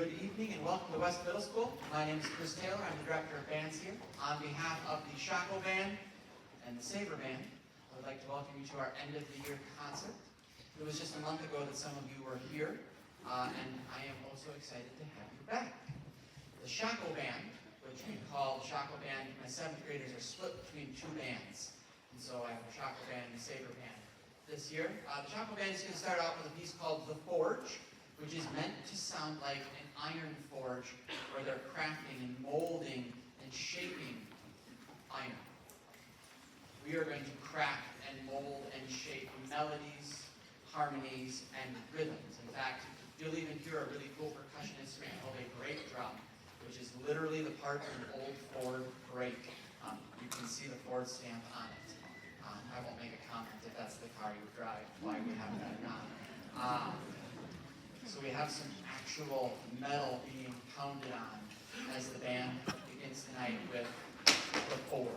Good evening and welcome to West Middle School. My name is Chris Taylor. I'm the director of bands here. On behalf of the Shako band and the Saber band, I would like to welcome you to our end of the year concert. It was just a month ago that some of you were here, and I am also excited to have you back. The Shako band, which we call the Shako band, my 7th graders are split between 2 bands. And so I have the Shako band and the Saber band this year. The Shako band is going to start out with a piece called The Forge, which is meant to sound like an iron forge where they're crafting and molding and shaping iron. We are going to craft and mold and shape melodies, harmonies, and rhythms. In fact, you'll even hear a really cool percussion instrument called a brake drum, which is literally the part of an old Ford brake. You can see the Ford stamp on it. I won't make a comment if that's the car you drive, why we have that or not. So we have some actual metal being pounded on as the band begins tonight with The Forge.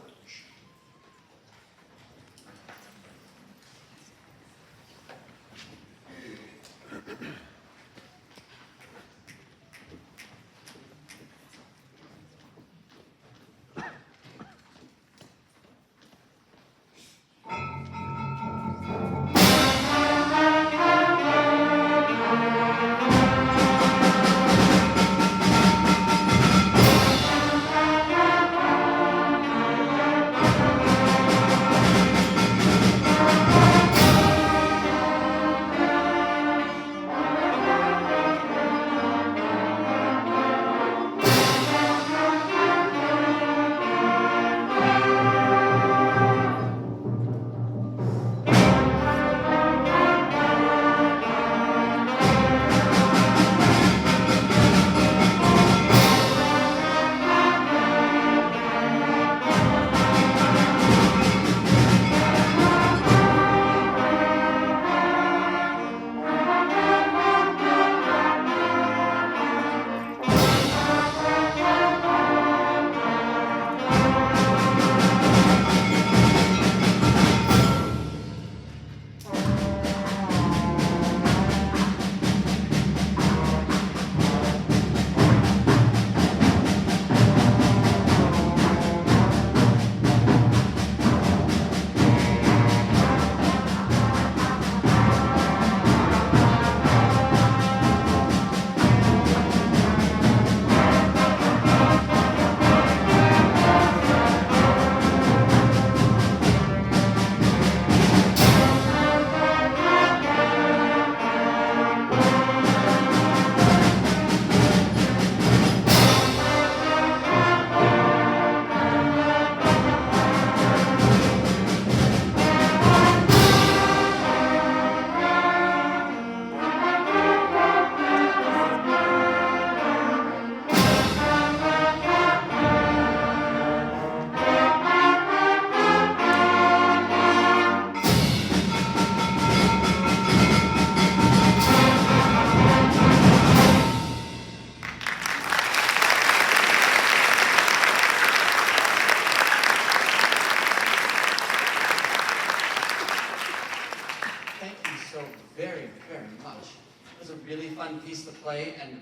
Piece to play and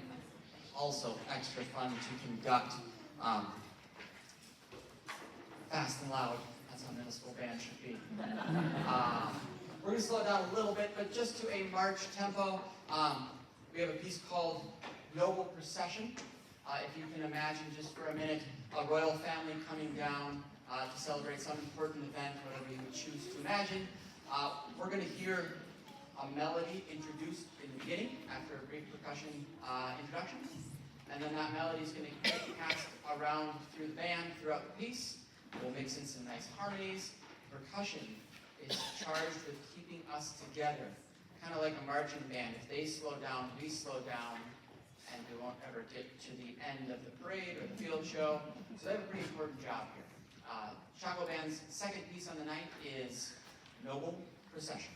also extra fun to conduct. Fast and loud, that's how middle school band should be. We're going to slow it down a little bit, but just to a march tempo. We have a piece called Noble Procession. If you can imagine just for a minute a royal family coming down to celebrate some important event, whatever you would choose to imagine. We're going to hear a melody introduced in the beginning after a brief percussion introduction. And then that melody is going to get passed around through the band throughout the piece. We'll mix in some nice harmonies. Percussion is charged with keeping us together, kind of like a marching band. If they slow down, we slow down, and we won't ever get to the end of the parade or the field show. So they have a pretty important job here. Shako Band's second piece on the night is Noble Procession.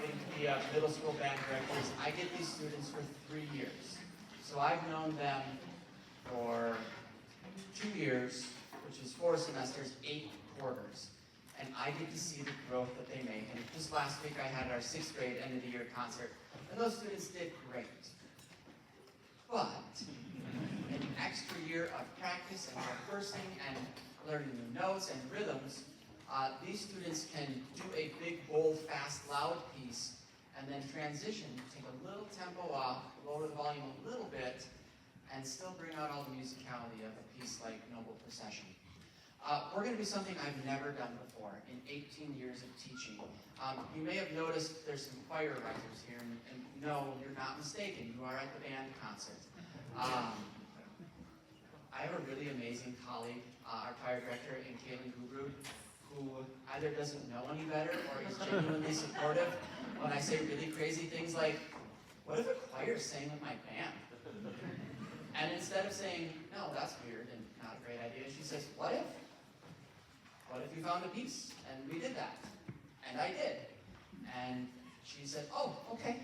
getting to be a middle school band director is I get these students for 3 years. So I've known them for 2 years, which is 4 semesters, 8 quarters. And I get to see the growth that they make. And just last week I had our 6th grade end of the year concert, and those students did great. But an extra year of practice and rehearsing and learning new notes and rhythms, these students can do a big, bold, fast, loud piece, and then transition, take a little tempo off, lower the volume a little bit, and still bring out all the musicality of a piece like Noble Procession. We're going to do something I've never done before in 18 years of teaching. You may have noticed there's some choir writers here, and no, you're not mistaken. You are at the band concert. I have a really amazing colleague, our choir director, Kaylin Gubrud, who either doesn't know any better or is genuinely supportive when I say really crazy things like, what if a choir sang with my band? And instead of saying, no, that's weird and not a great idea, she says, what if? What if you found a piece? And we did that. And I did. And she said, oh, okay.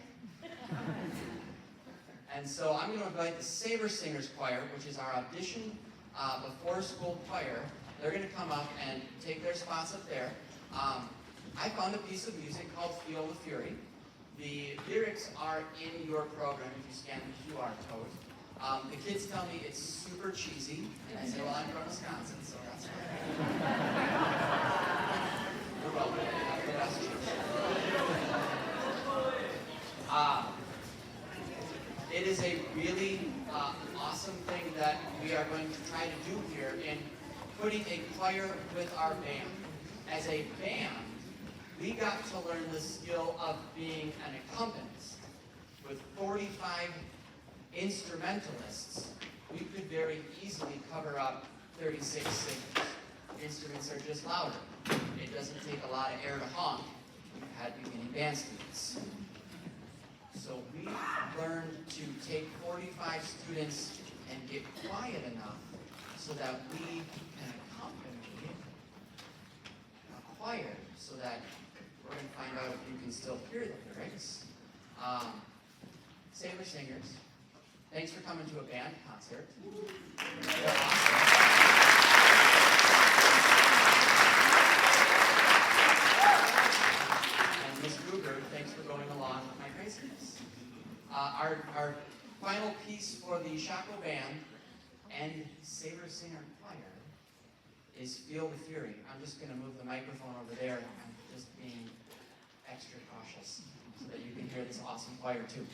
And so I'm going to invite the Saber Singers Choir, which is our audition before school choir. They're going to come up and take their spots up there. I found a piece of music called Feel the Fury. The lyrics are in your program if you scan the QR code. The kids tell me it's super cheesy, and I say, well, I'm from Wisconsin, so that's fine. You're welcome. That's cheesy. It is a really awesome thing that we are going to try to do here in putting a choir with our band. As a band, we got to learn the skill of being an accompanist. With 45 instrumentalists, we could very easily cover up 36 singers. Instruments are just louder. It doesn't take a lot of air to honk. We've had beginning band students. So we learned to take 45 students and get quiet enough so that we can accompany a choir so that we're going to find out if you can still hear the lyrics. Saber Singers, thanks for coming to a band concert. They're awesome. And Miss Gruber, thanks for going along with my craziness. Our final piece for the Shako band and Saber Singer Choir is Feel the Fury. I'm just going to move the microphone over there. I'm just being extra cautious so that you can hear this awesome choir too.